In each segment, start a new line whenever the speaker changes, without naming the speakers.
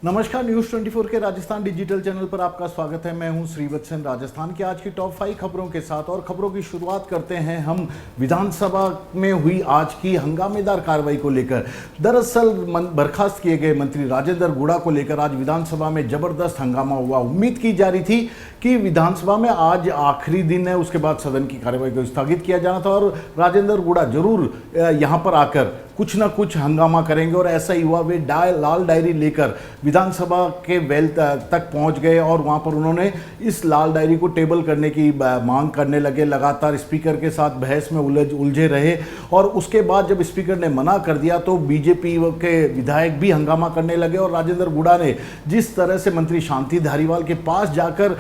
नमस्कार, न्यूज 24 के Rajasthan digital channel पर आपका स्वागत है। मैं हूं श्रीवत्सन। राजस्थान की आज की टॉप 5 खबरों के साथ और खबरों की शुरुआत करते हैं हम विधानसभा में हुई आज की हंगामेदार कार्रवाई को लेकर। दरअसल बर्खास्त किए गए मंत्री राजेंद्र गुड़ा को लेकर आज विधानसभा में जबरदस्त हंगामा हुआ। उम्मीद की जा रही थी कि विधानसभा में आज आखिरी दिन है, उसके बाद सदन की कार्रवाई को स्थगित किया जाना था और राजेंद्र गुड़ा जरूर यहाँ पर आकर कुछ ना कुछ हंगामा करेंगे और ऐसा ही हुआ। वे लाल डायरी लेकर विधानसभा के वेल तक पहुंच गए और वहां पर उन्होंने इस लाल डायरी को टेबल करने की मांग करने लगे। लगातार स्पीकर के साथ बहस में उलझे रहे और उसके बाद जब स्पीकर ने मना कर दिया तो बीजेपी के विधायक भी हंगामा करने लगे और राजेंद्र गुड़ा ने जिस तरह से मंत्री शांति धारीवाल के पास जाकर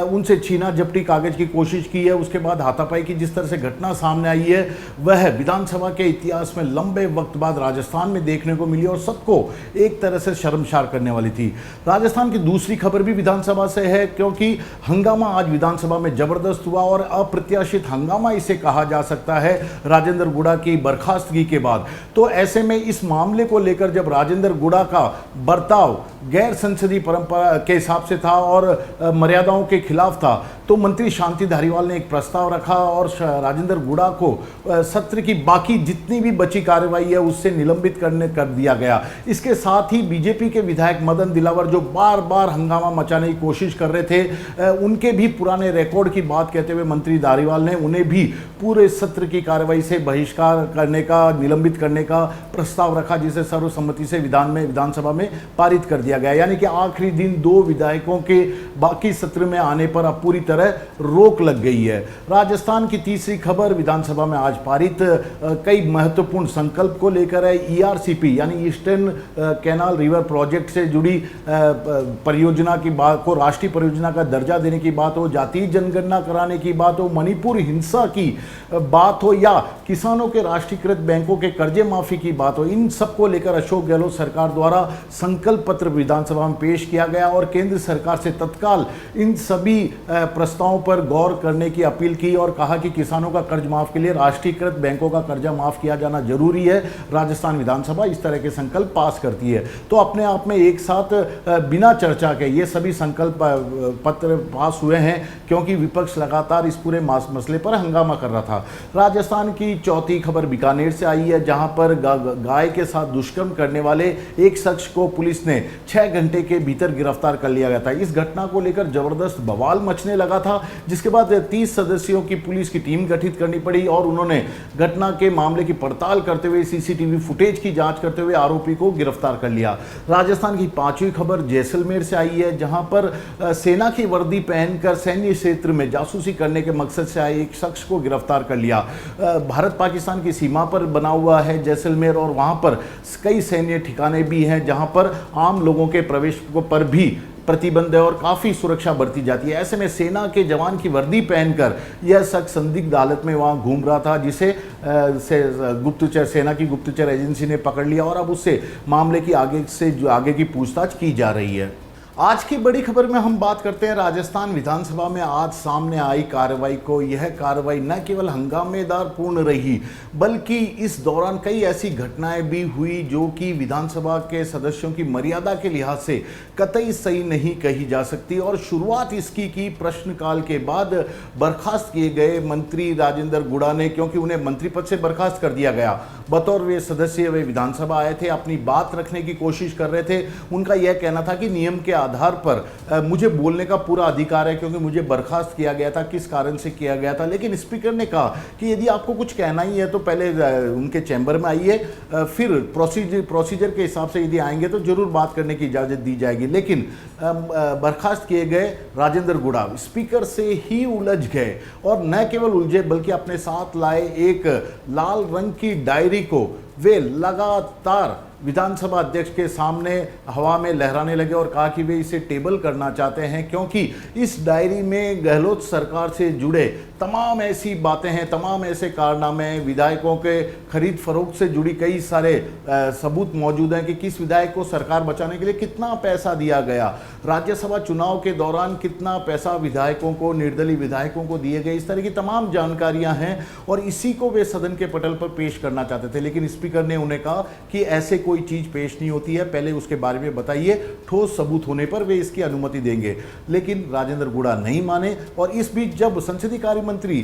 उनसे छीना झपटी कागज की कोशिश की है, उसके बाद हाथापाई की जिस तरह से घटना सामने आई है, वह विधानसभा के इतिहास में लंबे वक्त बाद राजस्थान में देखने को मिली और सबको एक तरह से शर्मसार करने वाली थी। राजस्थान की दूसरी खबर भी विधानसभा से है, क्योंकि हंगामा आज विधानसभा में जबरदस्त हुआ और अप्रत्याशित हंगामा इसे कहा जा सकता है राजेंद्र गुड़ा की बर्खास्तगी के बाद। तो ऐसे में इस मामले को लेकर जब राजेंद्र गुड़ा का बर्ताव गैर संसदीय परंपरा के हिसाब से था और मर्यादाओं के खिलाफ था, तो मंत्री शांति धारीवाल ने एक प्रस्ताव रखा और राजेंद्र गुड़ा को सत्र की बाकी जितनी भी बची कार्रवाई है उससे निलंबित कर दिया गया। इसके साथ ही बीजेपी के विधायक मदन दिलावर जो बार बार हंगामा मचाने की कोशिश कर रहे थे, उनके भी पुराने रिकॉर्ड की बात कहते हुए मंत्री धारीवाल ने उन्हें भी पूरे सत्र की कार्रवाई से बहिष्कार करने का, निलंबित करने का प्रस्ताव रखा, जिसे सर्वसम्मति से विधानसभा में पारित कर दिया गया। यानी कि आखिरी दिन दो विधायकों के बाकी सत्र में आने पर अब पूरी तरह रोक लग गई है। राजस्थान की तीसरी खबर विधानसभा में आज पारित कई महत्वपूर्ण संकल्प को लेकर है। ईआरसीपी यानी ईस्टर्न कैनाल रिवर प्रोजेक्ट से जुड़ी परियोजना की बात को राष्ट्रीय परियोजना का दर्जा देने की बात हो, जातीय जनगणना कराने की बात हो, मणिपुर हिंसा की बात हो या किसानों के राष्ट्रीयकृत बैंकों के कर्जे माफी की बात हो, इन सबको लेकर अशोक गहलोत सरकार द्वारा संकल्प पत्र विधानसभा में पेश किया गया और केंद्र सरकार से तत्काल इन सभी प्रस्तावों पर गौर करने की अपील की और कहा कि किसानों का कर्ज माफ के लिए राष्ट्रीयकृत बैंकों का कर्जा माफ किया जाना जरूरी है। राजस्थान विधानसभा इस तरह के संकल्प पास करती है। तो अपने आप में एक साथ बिना चर्चा के ये सभी संकल्प पत्र पास हुए हैं, क्योंकि विपक्ष लगातार इस पूरे मसले पर हंगामा कर रहा था। राजस्थान की चौथी खबर बीकानेर से आई है, जहां पर गाय के साथ दुष्कर्म करने वाले एक शख्स को पुलिस ने 6 घंटे के भीतर गिरफ्तार कर लिया गया था। इस घटना को लेकर जबरदस्त बवाल मचने लगा था, जिसके बाद 30 सदस्यों की पुलिस की टीम गठित करनी पड़ी और उन्होंने घटना के मामले की पड़ताल करते हुए सीसीटीवी फुटेज की जांच करते हुए आरोपी को गिरफ्तार कर लिया। राजस्थान की पांचवी खबर जैसलमेर से आई है, जहां पर सेना की वर्दी पहनकर सैन्य क्षेत्र में जासूसी करने के मकसद से आए एक शख्स को गिरफ्तार कर लिया। भारत पाकिस्तान की सीमा पर बना हुआ है जैसलमेर और वहां पर कई सैन्य ठिकाने भी हैं, जहां पर आम लोगों के प्रवेश पर भी प्रतिबंध है और काफ़ी सुरक्षा बरती जाती है। ऐसे में सेना के जवान की वर्दी पहनकर यह शख्स संदिग्ध हालत में वहां घूम रहा था, जिसे गुप्तचर सेना की गुप्तचर एजेंसी ने पकड़ लिया और अब उससे मामले की आगे की पूछताछ की जा रही है। आज की बड़ी खबर में हम बात करते हैं राजस्थान विधानसभा में आज सामने आई कार्रवाई को। यह कार्रवाई न केवल हंगामेदार पूर्ण रही, बल्कि इस दौरान कई ऐसी घटनाएं भी हुई जो कि विधानसभा के सदस्यों की मर्यादा के लिहाज से कतई सही नहीं कही जा सकती। और शुरुआत इसकी की प्रश्नकाल के बाद बर्खास्त किए गए मंत्री राजेंद्र गुड़ा ने, क्योंकि उन्हें मंत्री पद से बर्खास्त कर दिया गया। बतौर वे सदस्य वे विधानसभा आए थे, अपनी बात रखने की कोशिश कर रहे थे। उनका यह कहना था कि नियम के आधार पर मुझे बोलने का पूरा अधिकार है, क्योंकि मुझे बर्खास्त किया गया था, किस कारण से किया गया था। लेकिन स्पीकर ने कहा कि यदि आपको कुछ कहना ही है तो पहले उनके चैम्बर में आइए, फिर प्रोसीजर के हिसाब से यदि आएंगे तो जरूर बात करने की इजाज़त दी जाएगी। लेकिन बर्खास्त किए गए राजेंद्र गुड़ा स्पीकर से ही उलझ गए और न केवल उलझे बल्कि अपने साथ लाए एक लाल रंग की डायरी को वे लगातार विधानसभा अध्यक्ष के सामने हवा में लहराने लगे और कहा कि वे इसे टेबल करना चाहते हैं, क्योंकि इस डायरी में गहलोत सरकार से जुड़े तमाम ऐसी बातें हैं, तमाम ऐसे कारनामे, विधायकों के खरीद फरोख्त से जुड़ी कई सारे सबूत मौजूद हैं कि किस विधायक को सरकार बचाने के लिए कितना पैसा दिया गया, राज्यसभा चुनाव के दौरान कितना पैसा विधायकों को, निर्दलीय विधायकों को दिए गए। इस तरह की तमाम जानकारियां हैं और इसी को वे सदन के पटल पर पेश करना चाहते थे। लेकिन स्पीकर ने उन्हें कहा कि ऐसे कोई चीज़ पेश नहीं होती है, पहले उसके बारे में बताइए, ठोस सबूत होने पर वे इसकी अनुमति देंगे। लेकिन राजेंद्र गुड़ा नहीं माने। और इस बीच जब संसदीय कार्य मंत्री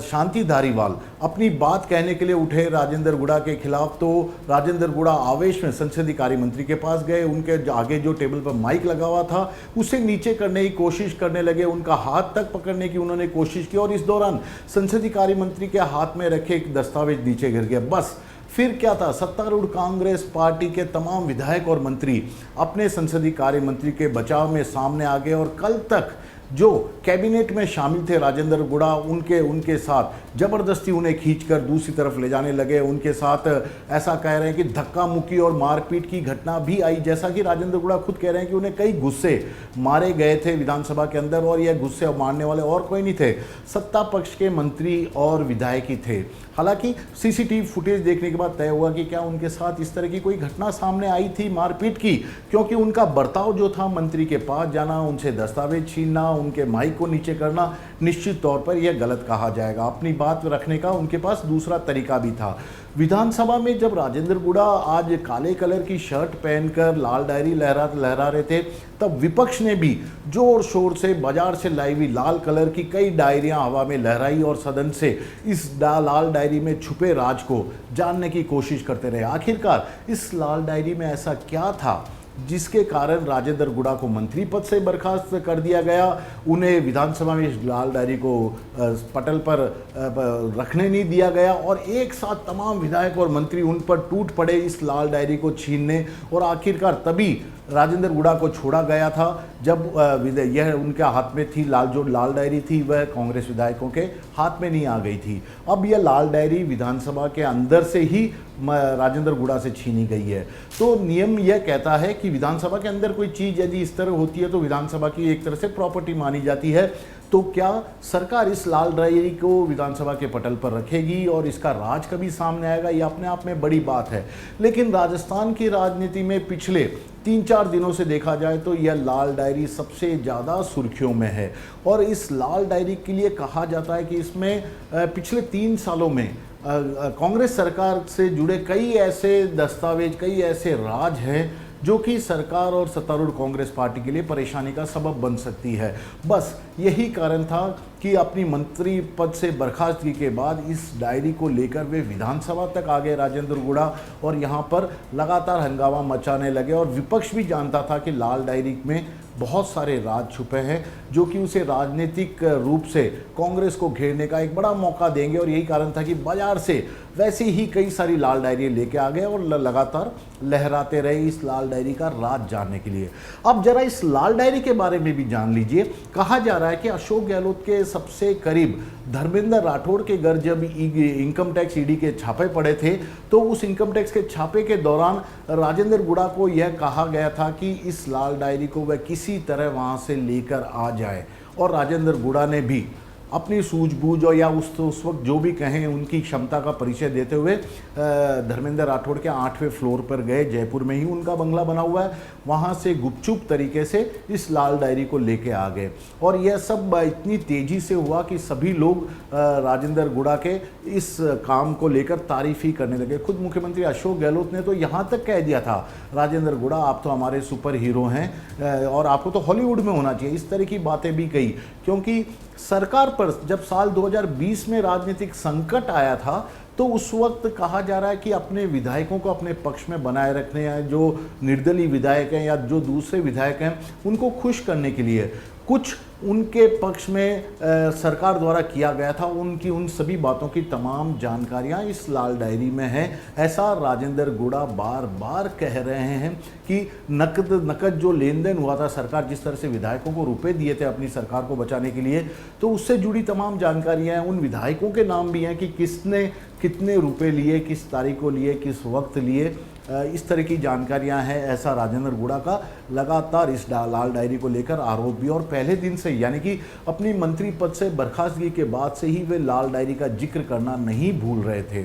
शांति धारीवाल अपनी बात कहने के लिए उठे राजेंद्र गुड़ा के खिलाफ, तो राजेंद्र गुड़ा आवेश में संसदीय कार्य मंत्री के पास गए, उनके आगे जो टेबल पर माइक लगा हुआ था उसे नीचे करने की कोशिश करने लगे, उनका हाथ तक पकड़ने की उन्होंने कोशिश की और इस दौरान संसदीय कार्य मंत्री के हाथ में रखे एक दस्तावेज नीचे गिर गया। बस फिर क्या था, सत्तारूढ़ कांग्रेस पार्टी के तमाम विधायक और मंत्री अपने संसदीय कार्य मंत्री के बचाव में सामने आ गए और कल तक जो कैबिनेट में शामिल थे राजेंद्र गुड़ा, उनके साथ जबरदस्ती उन्हें खींचकर दूसरी तरफ ले जाने लगे। उनके साथ ऐसा कह रहे हैं कि धक्का मुक्की और मारपीट की घटना भी आई, जैसा कि राजेंद्र गुड़ा खुद कह रहे हैं कि उन्हें कई गुस्से मारे गए थे विधानसभा के अंदर और यह गुस्से मारने वाले और कोई नहीं थे, सत्ता पक्ष के मंत्री और विधायक ही थे। हालांकि सीसीटीवी फुटेज देखने के बाद तय हुआ कि क्या उनके साथ इस तरह की कोई घटना सामने आई थी मारपीट की, क्योंकि उनका बर्ताव जो था, मंत्री के पास जाना, उनसे दस्तावेज छीनना, उनके माइक को नीचे करना, निश्चित तौर पर यह गलत कहा जाएगा। अपनी बात रखने का उनके पास दूसरा तरीका भी था। विधानसभा में जब राजेंद्र गुड़ा आज काले कलर की शर्ट पहनकर लाल डायरी लहरा रहे थे, तब विपक्ष ने भी जोर शोर से बाजार से लाई हुई लाल कलर की कई डायरियां हवा में लहराई और सदन से इस लाल डायरी में छुपे राज को जानने की कोशिश करते रहे। आखिरकार इस लाल डायरी में ऐसा क्या था जिसके कारण राजेंद्र गुड़ा को मंत्री पद से बर्खास्त कर दिया गया, उन्हें विधानसभा में इस लाल डायरी को पटल पर रखने नहीं दिया गया और एक साथ तमाम विधायक और मंत्री उन पर टूट पड़े इस लाल डायरी को छीनने। और आखिरकार तभी राजेंद्र गुड़ा को छोड़ा गया था जब यह उनके हाथ में थी, जो लाल डायरी थी वह कांग्रेस विधायकों के हाथ में नहीं आ गई थी। अब यह लाल डायरी विधानसभा के अंदर से ही राजेंद्र गुड़ा से छीनी गई है। तो नियम यह कहता है कि विधानसभा के अंदर कोई चीज़ यदि इस तरह होती है तो विधानसभा की एक तरह से प्रॉपर्टी मानी जाती है। तो क्या सरकार इस लाल डायरी को विधानसभा के पटल पर रखेगी और इसका राज कभी सामने आएगा, ये अपने आप में बड़ी बात है। लेकिन राजस्थान की राजनीति में पिछले 3-4 दिनों से देखा जाए तो यह लाल डायरी सबसे ज़्यादा सुर्खियों में है और इस लाल डायरी के लिए कहा जाता है कि इसमें पिछले 3 सालों में कांग्रेस सरकार से जुड़े कई ऐसे दस्तावेज, कई ऐसे राज हैं जो कि सरकार और सत्तारूढ़ कांग्रेस पार्टी के लिए परेशानी का सबब बन सकती है। बस यही कारण था कि अपनी मंत्री पद से बर्खास्तगी के बाद इस डायरी को लेकर वे विधानसभा तक आ गए राजेंद्र गुड़ा और यहाँ पर लगातार हंगामा मचाने लगे और विपक्ष भी जानता था कि लाल डायरी में बहुत सारे राज छुपे हैं जो कि उसे राजनीतिक रूप से कांग्रेस को घेरने का एक बड़ा मौका देंगे और यही कारण था कि बाजार से वैसे ही कई सारी लाल डायरी लेके आ गए और लगातार लहराते रहे इस लाल डायरी का राज जानने के लिए। अब जरा इस लाल डायरी के बारे में भी जान लीजिए। कहा जा रहा है कि अशोक गहलोत के सबसे करीब धर्मेंद्र राठौड़ के घर जब इनकम टैक्स ईडी के छापे पड़े थे तो उस इनकम टैक्स के छापे के दौरान राजेंद्र गुड़ा को यह कहा गया था कि इस लाल डायरी को वह किसी तरह वहां से लेकर आ जाए और राजेंद्र गुड़ा ने भी अपनी सूझबूझ और या उस वक्त जो भी कहें उनकी क्षमता का परिचय देते हुए धर्मेंद्र राठौड़ के 8वें फ्लोर पर गए। जयपुर में ही उनका बंगला बना हुआ है, वहाँ से गुपचुप तरीके से इस लाल डायरी को लेके आ गए और यह सब इतनी तेज़ी से हुआ कि सभी लोग राजेंद्र गुड़ा के इस काम को लेकर तारीफ ही करने लगे। खुद मुख्यमंत्री अशोक गहलोत ने तो यहाँ तक कह दिया था, राजेंद्र गुड़ा आप तो हमारे सुपर हीरो हैं और आपको तो हॉलीवुड में होना चाहिए, इस तरह की बातें भी कही। क्योंकि सरकार पर जब साल 2020 में राजनीतिक संकट आया था तो उस वक्त कहा जा रहा है कि अपने विधायकों को अपने पक्ष में बनाए रखने हैं, जो निर्दलीय विधायक हैं या जो दूसरे विधायक हैं उनको खुश करने के लिए कुछ उनके पक्ष में सरकार द्वारा किया गया था, उनकी उन सभी बातों की तमाम जानकारियां इस लाल डायरी में हैं। ऐसा राजेंद्र गुड़ा बार बार कह रहे हैं कि नकद जो लेन देन हुआ था, सरकार जिस तरह से विधायकों को रुपए दिए थे अपनी सरकार को बचाने के लिए, तो उससे जुड़ी तमाम जानकारियां हैं। उन विधायकों के नाम भी हैं कि किसने कितने रुपए लिए, किस तारीख को लिए, किस वक्त लिए, इस तरह की जानकारियां हैं। ऐसा राजेंद्र गुड़ा का लगातार इस लाल डायरी को लेकर आरोप भी, और पहले दिन से यानी कि अपनी मंत्री पद से बर्खास्तगी के बाद से ही वे लाल डायरी का जिक्र करना नहीं भूल रहे थे।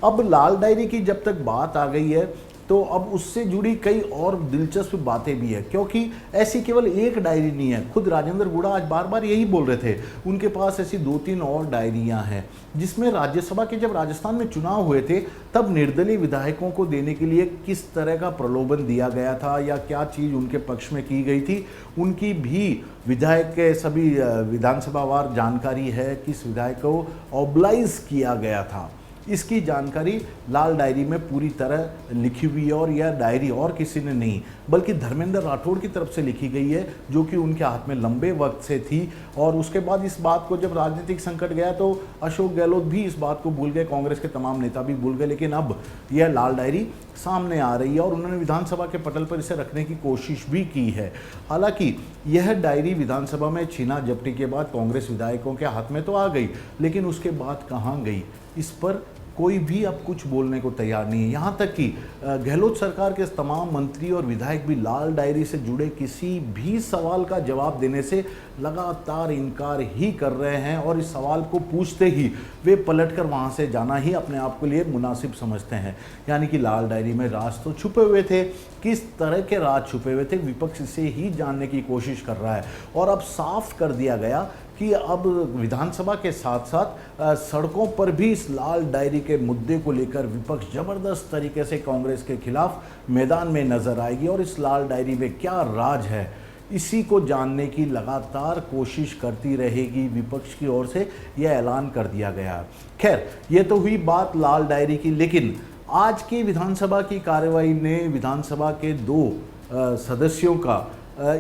अब लाल डायरी की जब तक बात आ गई है तो अब उससे जुड़ी कई और दिलचस्प बातें भी है, क्योंकि ऐसी केवल एक डायरी नहीं है। खुद राजेंद्र गुड़ा आज बार बार यही बोल रहे थे, उनके पास ऐसी 2-3 और डायरियां हैं जिसमें राज्यसभा के जब राजस्थान में चुनाव हुए थे तब निर्दलीय विधायकों को देने के लिए किस तरह का प्रलोभन दिया गया था या क्या चीज़ उनके पक्ष में की गई थी, उनकी भी विधायक के सभी विधानसभावार जानकारी है। किस विधायक को ऑब्लाइज किया गया था, इसकी जानकारी लाल डायरी में पूरी तरह लिखी हुई है। और यह डायरी और किसी ने नहीं बल्कि धर्मेंद्र राठौड़ की तरफ से लिखी गई है, जो कि उनके हाथ में लंबे वक्त से थी। और उसके बाद इस बात को जब राजनीतिक संकट गया तो अशोक गहलोत भी इस बात को भूल गए, कांग्रेस के तमाम नेता भी भूल गए, लेकिन अब यह लाल डायरी सामने आ रही है और उन्होंने विधानसभा के पटल पर इसे रखने की कोशिश भी की है। हालांकि यह डायरी विधानसभा में छीना झपटी के बाद कांग्रेस विधायकों के हाथ में तो आ गई, लेकिन उसके बाद कहाँ गई, इस पर कोई भी अब कुछ बोलने को तैयार नहीं है। यहाँ तक कि गहलोत सरकार के तमाम मंत्री और विधायक भी लाल डायरी से जुड़े किसी भी सवाल का जवाब देने से लगातार इनकार ही कर रहे हैं और इस सवाल को पूछते ही वे पलटकर वहाँ से जाना ही अपने आप के लिए मुनासिब समझते हैं। यानी कि लाल डायरी में राज तो छुपे हुए थे, किस तरह के राज छुपे हुए थे विपक्ष इसे ही जानने की कोशिश कर रहा है। और अब साफ कर दिया गया कि अब विधानसभा के साथ साथ सड़कों पर भी इस लाल डायरी के मुद्दे को लेकर विपक्ष जबरदस्त तरीके से कांग्रेस के खिलाफ मैदान में नजर आएगी और इस लाल डायरी में क्या राज है इसी को जानने की लगातार कोशिश करती रहेगी विपक्ष की ओर से, यह ऐलान कर दिया गया। खैर, ये तो हुई बात लाल डायरी की, लेकिन आज की विधानसभा की कार्यवाही ने विधानसभा के 2 सदस्यों का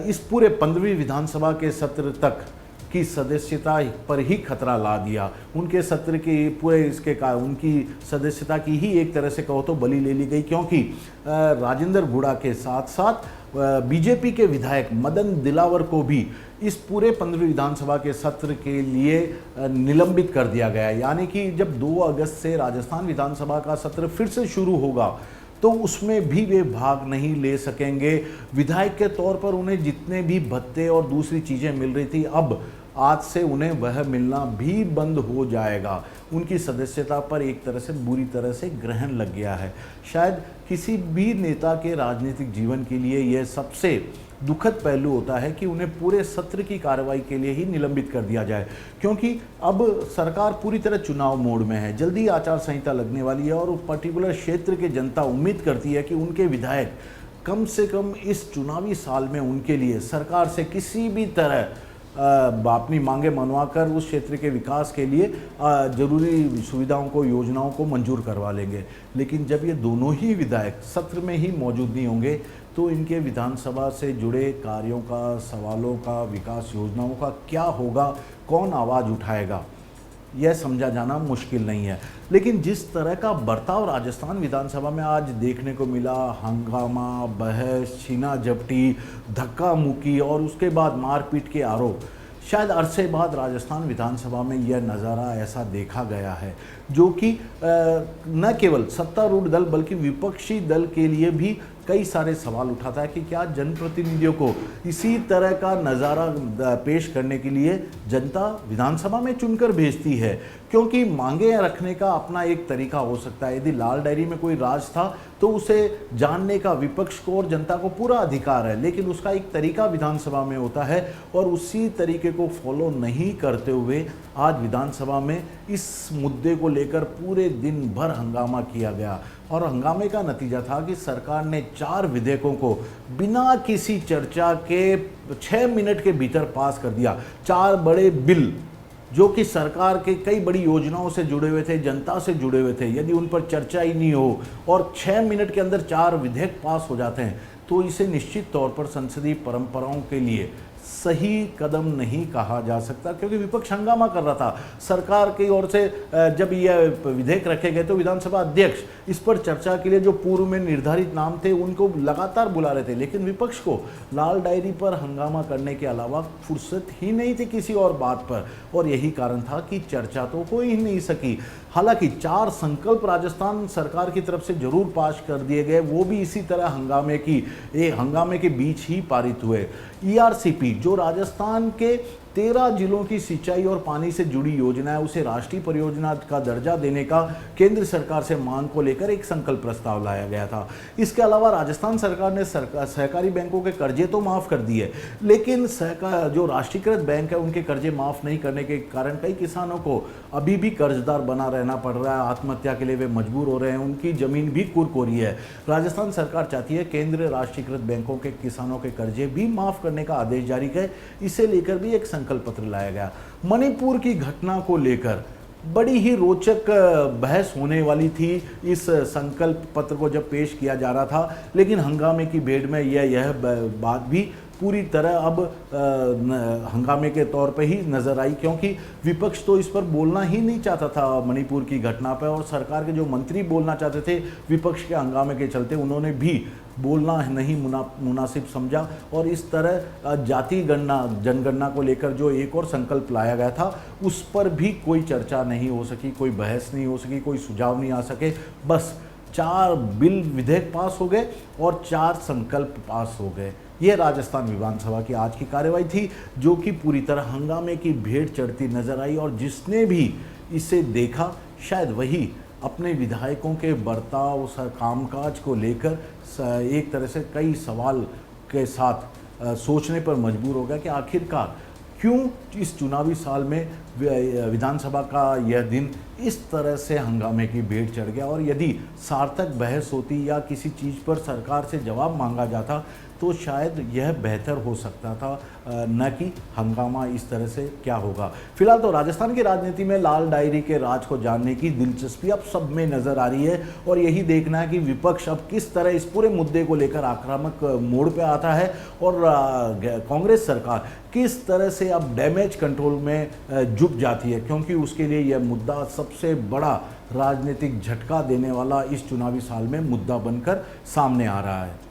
इस पूरे 15वीं विधानसभा के सत्र तक की सदस्यता पर ही खतरा ला दिया। उनके सत्र के पूरे इसके का उनकी सदस्यता की ही एक तरह से कहो तो बलि ले ली गई, क्योंकि राजेंद्र गुड़ा के साथ साथ बीजेपी के विधायक मदन दिलावर को भी इस पूरे 15वीं विधानसभा के सत्र के लिए निलंबित कर दिया गया। यानी कि जब 2 अगस्त से राजस्थान विधानसभा का सत्र फिर से शुरू होगा तो उसमें भी वे भाग नहीं ले सकेंगे। विधायक के तौर पर उन्हें जितने भी भत्ते और दूसरी चीज़ें मिल रही थी, अब आज से उन्हें वह मिलना भी बंद हो जाएगा। उनकी सदस्यता पर एक तरह से बुरी तरह से ग्रहण लग गया है। शायद किसी भी नेता के राजनीतिक जीवन के लिए यह सबसे दुखद पहलू होता है कि उन्हें पूरे सत्र की कार्रवाई के लिए ही निलंबित कर दिया जाए, क्योंकि अब सरकार पूरी तरह चुनाव मोड में है। जल्दी आचार संहिता लगने वाली है और पर्टिकुलर क्षेत्र की जनता उम्मीद करती है कि उनके विधायक कम से कम इस चुनावी साल में उनके लिए सरकार से किसी भी तरह अपनी मांगे मनवाकर उस क्षेत्र के विकास के लिए जरूरी सुविधाओं को, योजनाओं को मंजूर करवा लेंगे। लेकिन जब ये दोनों ही विधायक सत्र में ही मौजूद नहीं होंगे तो इनके विधानसभा से जुड़े कार्यों का, सवालों का, विकास योजनाओं का क्या होगा, कौन आवाज़ उठाएगा, यह समझा जाना मुश्किल नहीं है। लेकिन जिस तरह का बर्ताव राजस्थान विधानसभा में आज देखने को मिला, हंगामा, बहस, छीना झपटी, धक्का मुक्की और उसके बाद मारपीट के आरोप, शायद अरसे बाद राजस्थान विधानसभा में यह नज़ारा ऐसा देखा गया है, जो कि न केवल सत्तारूढ़ दल बल्कि विपक्षी दल के लिए भी कई सारे सवाल उठाता है कि क्या जनप्रतिनिधियों को इसी तरह का नज़ारा पेश करने के लिए जनता विधानसभा में चुनकर भेजती है। क्योंकि मांगे रखने का अपना एक तरीका हो सकता है। यदि लाल डायरी में कोई राज था तो उसे जानने का विपक्ष को और जनता को पूरा अधिकार है, लेकिन उसका एक तरीका विधानसभा में होता है और उसी तरीके को फॉलो नहीं करते हुए आज विधानसभा में इस मुद्दे को लेकर पूरे दिन भर हंगामा किया गया। और हंगामे का नतीजा था कि सरकार ने 4 विधेयकों को बिना किसी चर्चा के 6 मिनट के भीतर पास कर दिया। 4 बड़े बिल जो कि सरकार के कई बड़ी योजनाओं से जुड़े हुए थे, जनता से जुड़े हुए थे, यदि उन पर चर्चा ही नहीं हो और 6 मिनट के अंदर 4 विधेयक पास हो जाते हैं तो इसे निश्चित तौर पर संसदीय परंपराओं के लिए सही कदम नहीं कहा जा सकता, क्योंकि विपक्ष हंगामा कर रहा था। सरकार की ओर से जब यह विधेयक रखे गए तो विधानसभा अध्यक्ष इस पर चर्चा के लिए जो पूर्व में निर्धारित नाम थे उनको लगातार बुला रहे थे, लेकिन विपक्ष को लाल डायरी पर हंगामा करने के अलावा फुर्सत ही नहीं थी किसी और बात पर, और यही कारण था कि चर्चा तो हो ही नहीं सकी। हालांकि 4 संकल्प राजस्थान सरकार की तरफ से जरूर पास कर दिए गए, वो भी इसी तरह हंगामे के बीच ही पारित हुए। ईआरसीपी जो राजस्थान के 13 जिलों की सिंचाई और पानी से जुड़ी योजना है उसे राष्ट्रीय परियोजना का दर्जा देने का केंद्र सरकार से मांग को लेकर एक संकल्प प्रस्ताव लाया गया था। इसके अलावा राजस्थान सरकार ने सहकारी बैंकों के कर्जे तो माफ कर दिए, लेकिन जो राष्ट्रीयकृत बैंक है उनके कर्जे माफ नहीं करने के कारण कई किसानों को अभी भी कर्जदार बना रहना पड़ रहा है। आत्महत्या के लिए वे मजबूर हो रहे हैं, उनकी जमीन भी कुरकोरी है। राजस्थान सरकार चाहती है केंद्र राष्ट्रीयकृत बैंकों के किसानों के कर्जे भी माफ करने का आदेश जारी करे। इसे लेकर भी एक संकल्प पत्र लाया गया। मणिपुर की घटना को लेकर बड़ी ही रोचक बहस होने वाली थी इस संकल्प पत्र को जब पेश किया जा रहा था, लेकिन हंगामे की भेड़ में यह बात भी पूरी तरह अब हंगामे के तौर पे ही नजर आई, क्योंकि विपक्ष तो इस पर बोलना ही नहीं चाहता था मणिपुर की घटना पर, और सरकार के जो मंत्री बोलना चाहते थे विपक्ष के हंगामे के चलते उन्होंने भी बोलना नहीं मुनासिब समझा। और इस तरह जाति गणना जनगणना को लेकर जो एक और संकल्प लाया गया था उस पर भी कोई चर्चा नहीं हो सकी, कोई बहस नहीं हो सकी, कोई सुझाव नहीं आ सके। बस 4 बिल विधेयक पास हो गए और 4 संकल्प पास हो गए। यह राजस्थान विधानसभा की आज की कार्यवाही थी, जो कि पूरी तरह हंगामे की भेड़ चढ़ती नजर आई, और जिसने भी इसे देखा शायद वही अपने विधायकों के बर्ताव कामकाज को लेकर एक तरह से कई सवाल के साथ सोचने पर मजबूर हो गया कि आखिरकार क्यों इस चुनावी साल में विधानसभा का यह दिन इस तरह से हंगामे की भेड़ चढ़ गया। और यदि सार्थक बहस होती या किसी चीज़ पर सरकार से जवाब मांगा जाता तो शायद यह बेहतर हो सकता था, न कि हंगामा इस तरह से क्या होगा। फिलहाल तो राजस्थान की राजनीति में लाल डायरी के राज को जानने की दिलचस्पी अब सब में नजर आ रही है, और यही देखना है कि विपक्ष अब किस तरह इस पूरे मुद्दे को लेकर आक्रामक मोड़ पे आता है, और कांग्रेस सरकार किस तरह से अब डैमेज कंट्रोल में झुक जाती है, क्योंकि उसके लिए यह मुद्दा सबसे बड़ा राजनीतिक झटका देने वाला इस चुनावी साल में मुद्दा बनकर सामने आ रहा है।